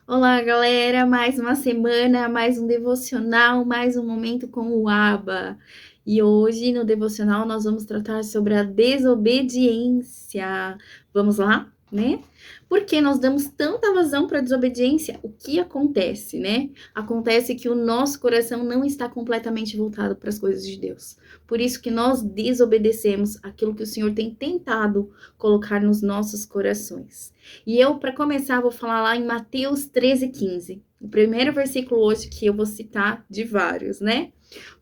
Olá, galera! Mais uma semana, mais um devocional, mais um momento com o Aba. E hoje no devocional nós vamos tratar sobre a desobediência. Vamos lá, né? Por que nós damos tanta vazão para a desobediência? O que acontece, né? Acontece que o nosso coração não está completamente voltado para as coisas de Deus. Por isso que nós desobedecemos aquilo que o Senhor tem tentado colocar nos nossos corações. E eu, para começar, vou falar lá em Mateus 13:15. O primeiro versículo hoje que eu vou citar de vários, né?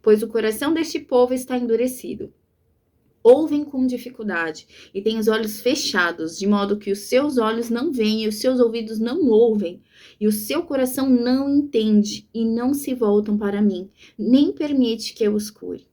Pois o coração deste povo está endurecido. Ouvem com dificuldade e têm os olhos fechados, de modo que os seus olhos não veem e os seus ouvidos não ouvem, e o seu coração não entende e não se voltam para mim, nem permite que eu os cure.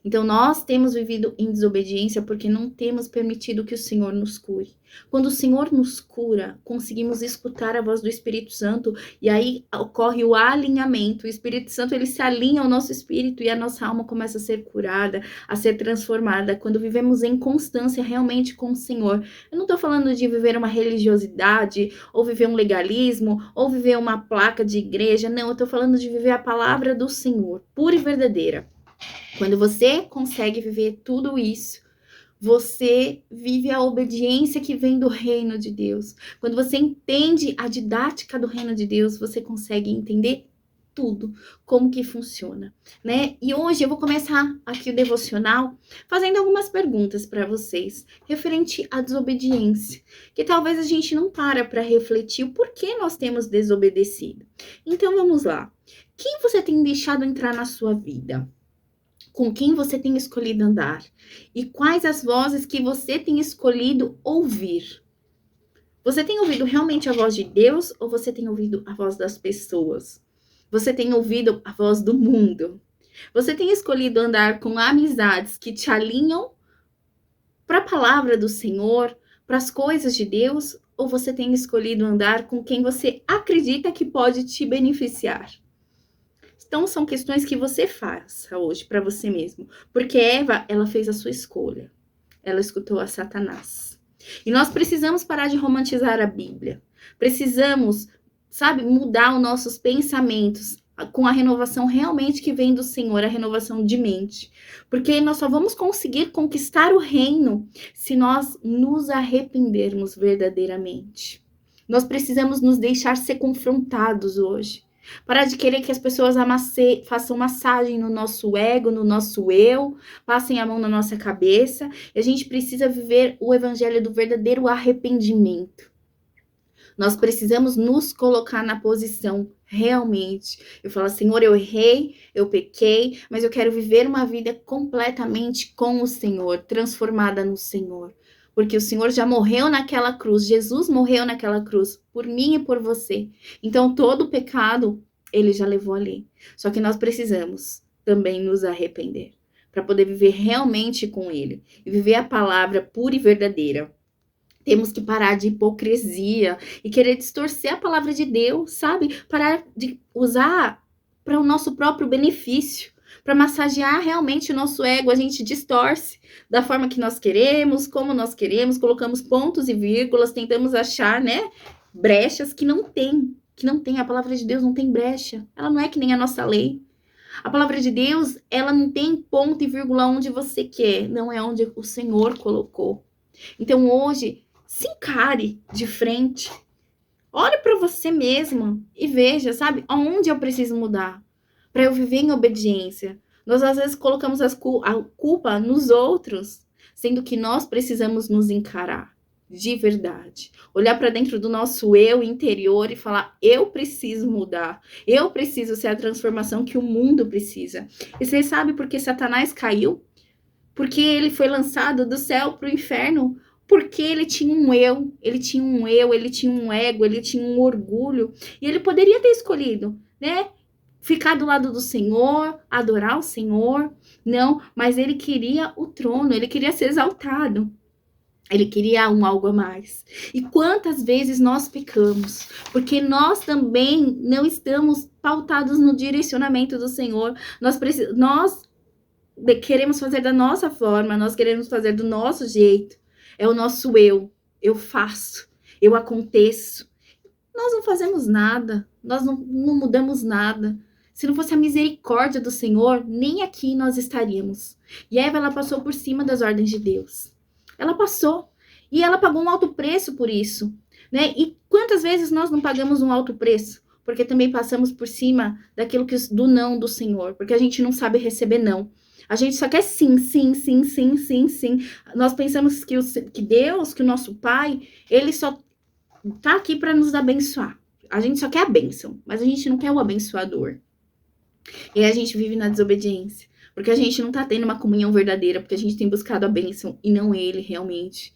Então, nós temos vivido em desobediência porque não temos permitido que o Senhor nos cure. Quando o Senhor nos cura, conseguimos escutar a voz do Espírito Santo e aí ocorre o alinhamento. O Espírito Santo, ele se alinha ao nosso espírito e a nossa alma começa a ser curada, a ser transformada. Quando vivemos em constância realmente com o Senhor. Eu não estou falando de viver uma religiosidade, ou viver um legalismo, ou viver uma placa de igreja. Não, eu estou falando de viver a palavra do Senhor, pura e verdadeira. Quando você consegue viver tudo isso, você vive a obediência que vem do reino de Deus. Quando você entende a didática do reino de Deus, você consegue entender tudo, como que funciona, né? E hoje eu vou começar aqui o devocional fazendo algumas perguntas para vocês, referente à desobediência, que talvez a gente não para refletir o porquê nós temos desobedecido. Então vamos lá. Quem você tem deixado entrar na sua vida? Com quem você tem escolhido andar e quais as vozes que você tem escolhido ouvir. Você tem ouvido realmente a voz de Deus ou você tem ouvido a voz das pessoas? Você tem ouvido a voz do mundo? Você tem escolhido andar com amizades que te alinham para a palavra do Senhor, para as coisas de Deus, ou você tem escolhido andar com quem você acredita que pode te beneficiar? Então, são questões que você faça hoje para você mesmo. Porque Eva, ela fez a sua escolha. Ela escutou a Satanás. E nós precisamos parar de romantizar a Bíblia. Precisamos, sabe, mudar os nossos pensamentos com a renovação realmente que vem do Senhor, a renovação de mente. Porque nós só vamos conseguir conquistar o reino se nós nos arrependermos verdadeiramente. Nós precisamos nos deixar ser confrontados hoje. Parar de querer que as pessoas façam massagem no nosso ego, no nosso eu, passem a mão na nossa cabeça. E a gente precisa viver o evangelho do verdadeiro arrependimento. Nós precisamos nos colocar na posição realmente. Eu falo, Senhor, eu errei, eu pequei, mas eu quero viver uma vida completamente com o Senhor, transformada no Senhor. Porque o Senhor já morreu naquela cruz, Jesus morreu naquela cruz, por mim e por você. Então, todo o pecado, ele já levou ali. Só que nós precisamos também nos arrepender, para poder viver realmente com ele. E viver a palavra pura e verdadeira. Temos que parar de hipocrisia e querer distorcer a palavra de Deus, sabe? Parar de usar para o nosso próprio benefício, para massagear realmente o nosso ego. A gente distorce da forma que nós queremos, como nós queremos, colocamos pontos e vírgulas, tentamos achar, né, brechas que não tem. A palavra de Deus não tem brecha. Ela não é que nem a nossa lei. A palavra de Deus, ela não tem ponto e vírgula onde você quer, não é onde o Senhor colocou. Então hoje, se encare de frente. Olhe para você mesmo e veja, sabe, aonde eu preciso mudar para eu viver em obediência. Nós às vezes colocamos a culpa nos outros, sendo que nós precisamos nos encarar de verdade. Olhar para dentro do nosso eu interior e falar: eu preciso mudar. Eu preciso ser a transformação que o mundo precisa. E você sabe por que Satanás caiu? Porque ele foi lançado do céu para o inferno. Porque ele tinha um eu, ele tinha um ego, ele tinha um orgulho. E ele poderia ter escolhido, né? Ficar do lado do Senhor, adorar o Senhor. Não, mas ele queria o trono, ele queria ser exaltado. Ele queria algo a mais. E quantas vezes nós pecamos? Porque nós também não estamos pautados no direcionamento do Senhor. Nós queremos fazer da nossa forma, nós queremos fazer do nosso jeito. É o nosso eu faço, eu aconteço. nós não fazemos nada, nós não mudamos nada. Se não fosse a misericórdia do Senhor, nem aqui nós estaríamos. E Eva, ela passou por cima das ordens de Deus. Ela passou. E ela pagou um alto preço por isso, né? E quantas vezes nós não pagamos um alto preço? Porque também passamos por cima daquilo do não do Senhor. Porque a gente não sabe receber não. A gente só quer sim, sim, sim, sim, sim, sim. Nós pensamos que Deus, que o nosso Pai, ele só tá aqui para nos abençoar. A gente só quer a bênção, mas a gente não quer o abençoador. E aí a gente vive na desobediência, porque a gente não tá tendo uma comunhão verdadeira, porque a gente tem buscado a bênção e não ele realmente.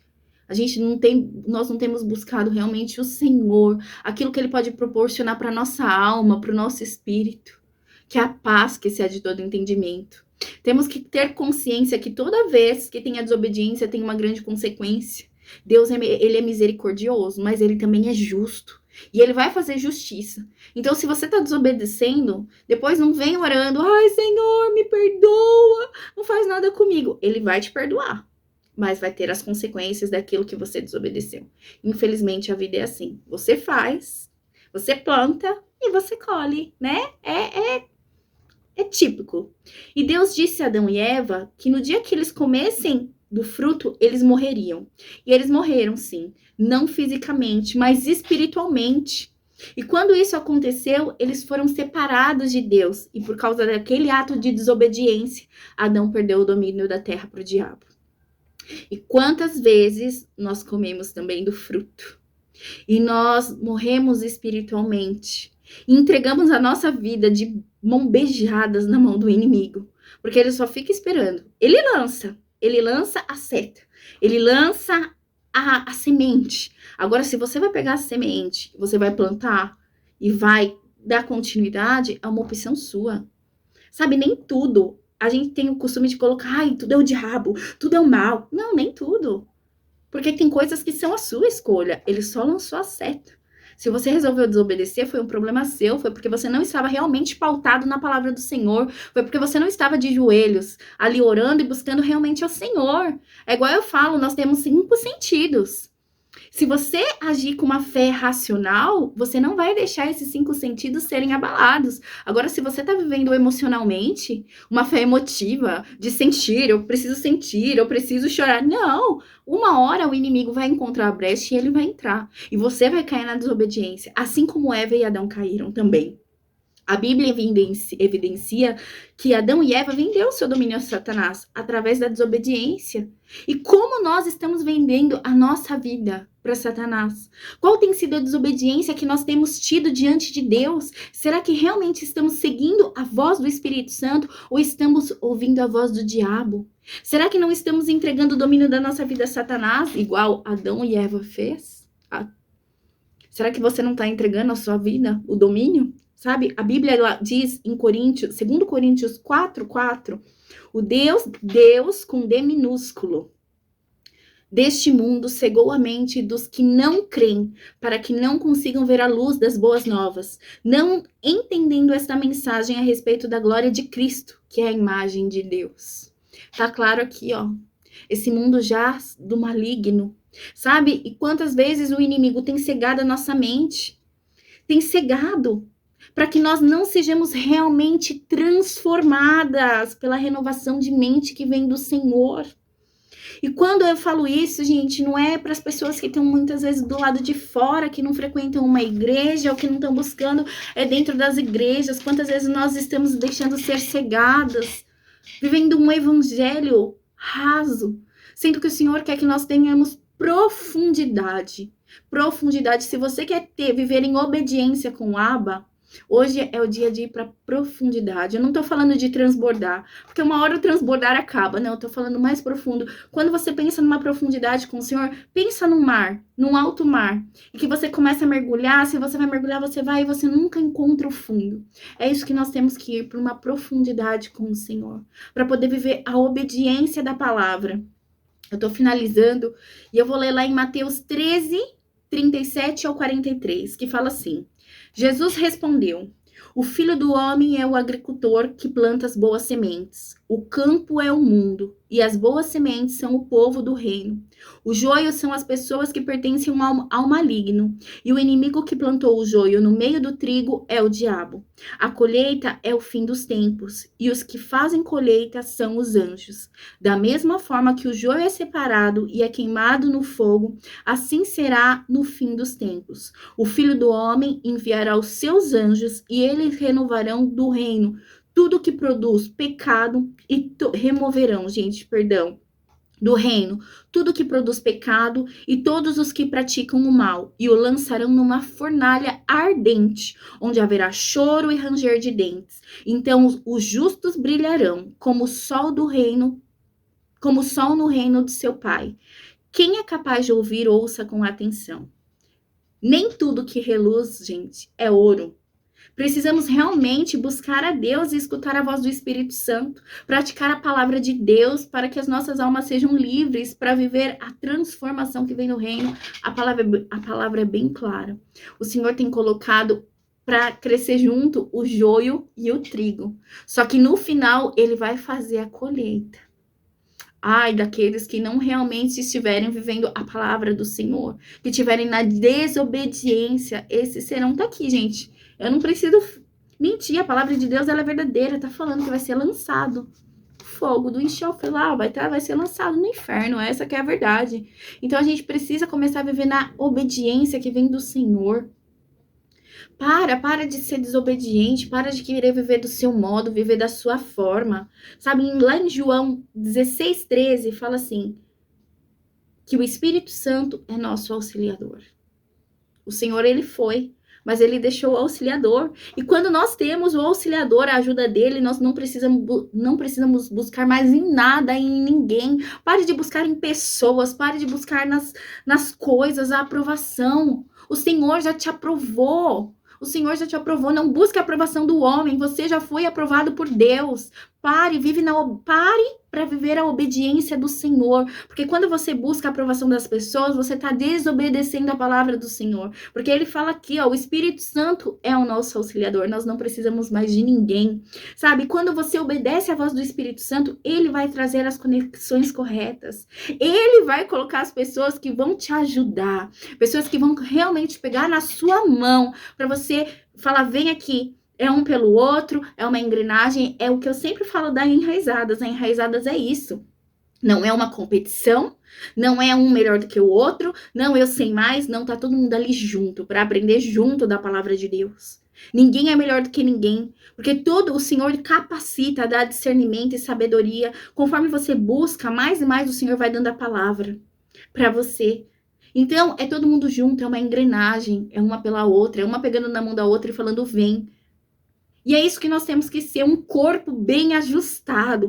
Nós não temos buscado realmente o Senhor, aquilo que ele pode proporcionar para nossa alma, para o nosso espírito, que é a paz que excede todo entendimento. Temos que ter consciência que toda vez que tem a desobediência tem uma grande consequência. Deus, ele é misericordioso, mas ele também é justo. E ele vai fazer justiça. Então, se você está desobedecendo, depois não vem orando, ai, Senhor, me perdoa, não faz nada comigo. Ele vai te perdoar, mas vai ter as consequências daquilo que você desobedeceu. Infelizmente, a vida é assim. Você faz, você planta e você colhe, né? É típico. E Deus disse a Adão e Eva que no dia que eles comessem do fruto, eles morreriam. E eles morreram, sim. Não fisicamente, mas espiritualmente. E quando isso aconteceu, eles foram separados de Deus. E por causa daquele ato de desobediência, Adão perdeu o domínio da terra para o diabo. E quantas vezes nós comemos também do fruto? E nós morremos espiritualmente. E entregamos a nossa vida de mão beijadas na mão do inimigo. Porque ele só fica esperando. Ele lança a seta. Ele lança a semente. Agora, se você vai pegar a semente, você vai plantar e vai dar continuidade, é uma opção sua. Sabe, nem tudo. A gente tem o costume de colocar, ai, tudo é o diabo, tudo é o mal. Não, nem tudo. Porque tem coisas que são a sua escolha. Ele só lançou a seta. Se você resolveu desobedecer, foi um problema seu. Foi porque você não estava realmente pautado na palavra do Senhor. Foi porque você não estava de joelhos, ali orando e buscando realmente ao Senhor. É igual eu falo, nós temos 5 sentidos. Se você agir com uma fé racional, você não vai deixar esses 5 sentidos serem abalados. Agora, se você está vivendo emocionalmente, uma fé emotiva, de sentir, eu preciso chorar. Não! Uma hora o inimigo vai encontrar a brecha e ele vai entrar. E você vai cair na desobediência, assim como Eva e Adão caíram também. A Bíblia evidencia que Adão e Eva venderam seu domínio a Satanás através da desobediência. E como nós estamos vendendo a nossa vida para Satanás? Qual tem sido a desobediência que nós temos tido diante de Deus? Será que realmente estamos seguindo a voz do Espírito Santo ou estamos ouvindo a voz do diabo? Será que não estamos entregando o domínio da nossa vida a Satanás, igual Adão e Eva fez? Será que você não está entregando a sua vida, o domínio? Sabe, a Bíblia diz em Coríntios, 2 Coríntios 4:4, o Deus com D minúsculo, deste mundo cegou a mente dos que não creem, para que não consigam ver a luz das boas novas, não entendendo esta mensagem a respeito da glória de Cristo, que é a imagem de Deus. Tá claro aqui, ó, esse mundo jaz do maligno, sabe? E quantas vezes o inimigo tem cegado a nossa mente, tem cegado, para que nós não sejamos realmente transformadas pela renovação de mente que vem do Senhor. E quando eu falo isso, gente, não é para as pessoas que estão muitas vezes do lado de fora, que não frequentam uma igreja ou que não estão buscando dentro das igrejas. Quantas vezes nós estamos deixando ser cegadas, vivendo um evangelho raso, sendo que o Senhor quer que nós tenhamos profundidade. Profundidade. Se você quer viver em obediência com o Abba, hoje é o dia de ir para profundidade. Eu não tô falando de transbordar, porque uma hora o transbordar acaba. Não, eu tô falando mais profundo. Quando você pensa numa profundidade com o Senhor, pensa num mar, num alto mar, e que você começa a mergulhar. Se você vai mergulhar, você vai e você nunca encontra o fundo. É isso que nós temos que ir para uma profundidade com o Senhor, para poder viver a obediência da palavra. Eu tô finalizando e eu vou ler lá em Mateus 13:37-43, que fala assim: Jesus respondeu: o filho do homem é o agricultor que planta as boas sementes. O campo é o mundo, e as boas sementes são o povo do reino. O joio são as pessoas que pertencem ao maligno, e o inimigo que plantou o joio no meio do trigo é o diabo. A colheita é o fim dos tempos, e os que fazem colheita são os anjos. Da mesma forma que o joio é separado e é queimado no fogo, assim será no fim dos tempos. O Filho do Homem enviará os seus anjos, e eles renovarão do reino tudo que produz pecado e removerão, gente, perdão, do reino, tudo que produz pecado e todos os que praticam o mal, e o lançarão numa fornalha ardente, onde haverá choro e ranger de dentes. Então os justos brilharão como o sol do reino, como o sol no reino de seu Pai. Quem é capaz de ouvir, ouça com atenção. Nem tudo que reluz, gente, é ouro. Precisamos realmente buscar a Deus e escutar a voz do Espírito Santo, praticar a palavra de Deus para que as nossas almas sejam livres para viver a transformação que vem no reino. A palavra é bem clara. O Senhor tem colocado para crescer junto o joio e o trigo. Só que no final ele vai fazer a colheita. Ai, daqueles que não realmente estiverem vivendo a palavra do Senhor, que estiverem na desobediência, esses serão, tá aqui, gente. Eu não preciso mentir, a palavra de Deus ela é verdadeira, tá falando que vai ser lançado fogo do enxofre lá, vai ser lançado no inferno, essa que é a verdade. Então a gente precisa começar a viver na obediência que vem do Senhor. Para de ser desobediente, para de querer viver do seu modo, viver da sua forma. Sabe, lá em João 16:13 fala assim, que o Espírito Santo é nosso auxiliador. O Senhor, ele foi, mas ele deixou o auxiliador. E quando nós temos o auxiliador, a ajuda dele, nós não precisamos buscar mais em nada, em ninguém. Pare de buscar em pessoas, pare de buscar nas coisas a aprovação. O Senhor já te aprovou. O Senhor já te aprovou. Não busque a aprovação do homem. Você já foi aprovado por Deus. Pare para viver a obediência do Senhor. Porque quando você busca a aprovação das pessoas, você está desobedecendo a palavra do Senhor. Porque ele fala aqui, ó, o Espírito Santo é o nosso auxiliador. Nós não precisamos mais de ninguém. Sabe, quando você obedece à voz do Espírito Santo, ele vai trazer as conexões corretas. Ele vai colocar as pessoas que vão te ajudar. Pessoas que vão realmente pegar na sua mão para você falar, vem aqui. É um pelo outro, é uma engrenagem, é o que eu sempre falo da Enraizadas. A Enraizadas é isso. Não é uma competição, não é um melhor do que o outro, não eu sei mais, não, tá todo mundo ali junto, para aprender junto da palavra de Deus. Ninguém é melhor do que ninguém, porque todo o Senhor capacita, dá discernimento e sabedoria. Conforme você busca, mais e mais o Senhor vai dando a palavra para você. Então, é todo mundo junto, é uma engrenagem, é uma pela outra, é uma pegando na mão da outra e falando, vem. E é isso que nós temos que ser, um corpo bem ajustado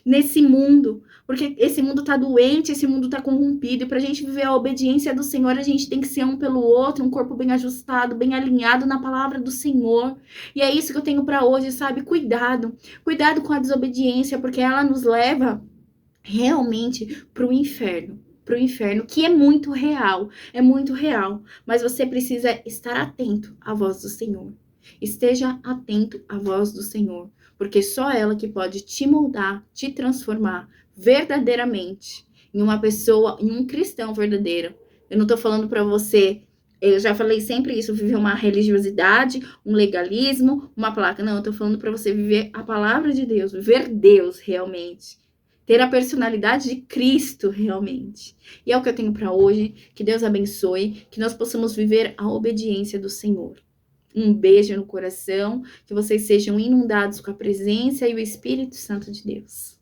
nesse mundo. Porque esse mundo tá doente, esse mundo tá corrompido. E pra gente viver a obediência do Senhor, a gente tem que ser um pelo outro, um corpo bem ajustado, bem alinhado na palavra do Senhor. E é isso que eu tenho pra hoje, sabe? Cuidado com a desobediência, porque ela nos leva realmente pro inferno. Que é muito real, mas você precisa estar atento à voz do Senhor. Esteja atento à voz do Senhor, porque só ela que pode te moldar, te transformar verdadeiramente em uma pessoa, em um cristão verdadeiro. Eu não tô falando para você, eu já falei sempre isso, viver uma religiosidade, um legalismo, uma placa. Não, eu tô falando para você viver a palavra de Deus, viver Deus realmente. Ter a personalidade de Cristo realmente. E é o que eu tenho para hoje. Que Deus abençoe, que nós possamos viver a obediência do Senhor. Um beijo no coração, que vocês sejam inundados com a presença e o Espírito Santo de Deus.